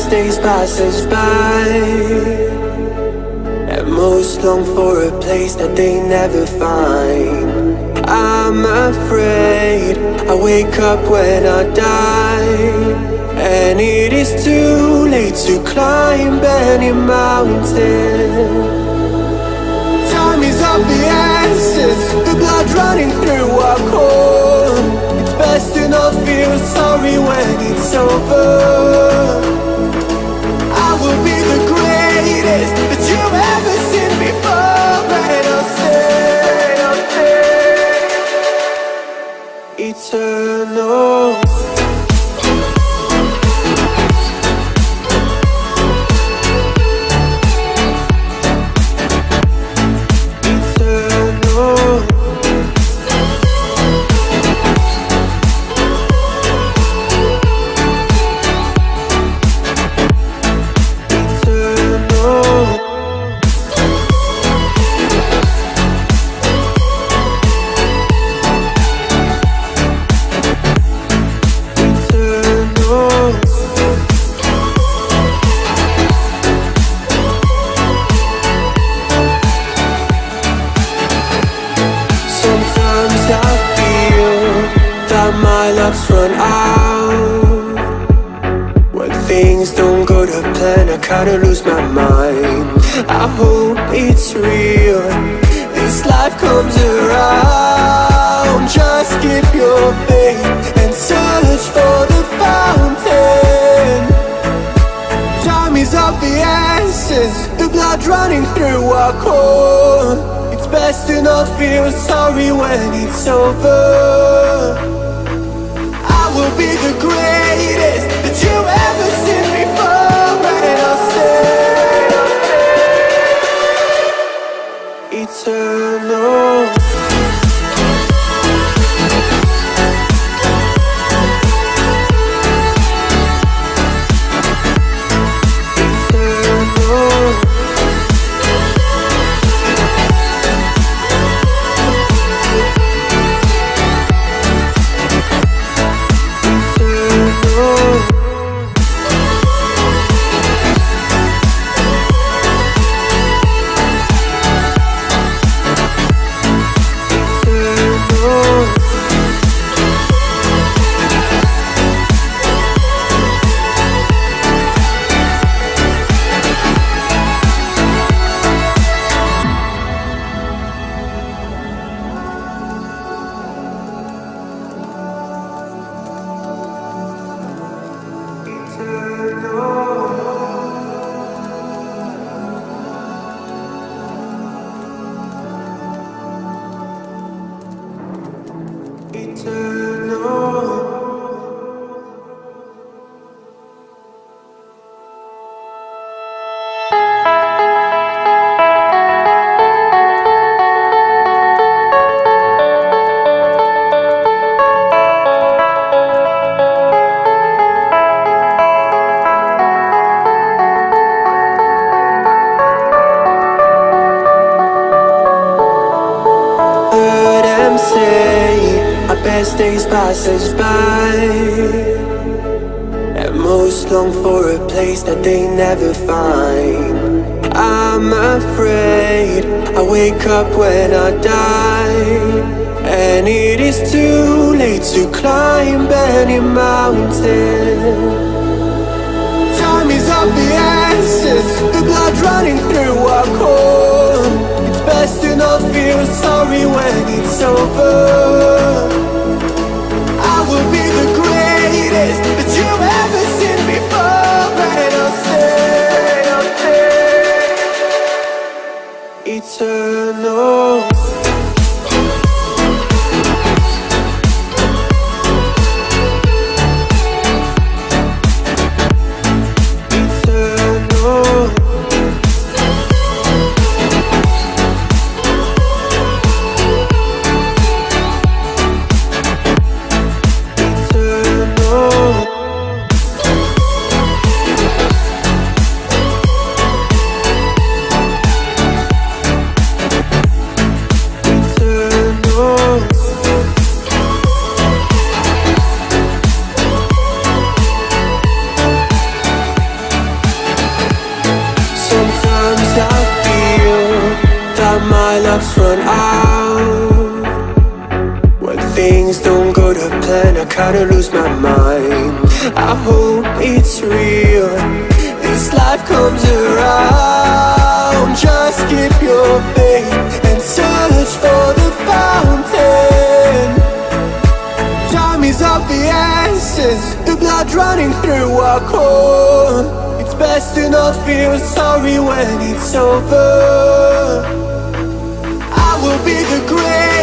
best days pass us by, and most long for a place that they never find. I'm afraid I wake up when I die, and it is too late to climb any mountain. Time is of the essence, the blood running through our core. It's best to not feel sorry when it's over. I will be the greatest that you've ever seen before, and I'll stay eternal. Run out when things don't go to plan. I kinda lose my mind. I hope it's real, this life comes around. Just keep your faith and search for the fountain. Time is of the essence, the blood running through our core. It's best to not feel sorry when it's over. Will be the greatest that you've ever seen before, and I'll stay eternal. Best days pass us by, and most long for a place that they never find. I'm afraid I wake up when I die, and it is too late to climb any mountain. Time is of the essence, the blood running through our core. It's best to not feel sorry when it's over. I will be the greatest that you've ever seen before, and I'll stay eternal. sparks run out. When things don't go to plan, I kinda lose my mind. I hope it's real, this life comes around. Just keep your faith and search for the fountain. Time is of the essence, the blood running through our core. It's best to not feel sorry when it's over. I will be the great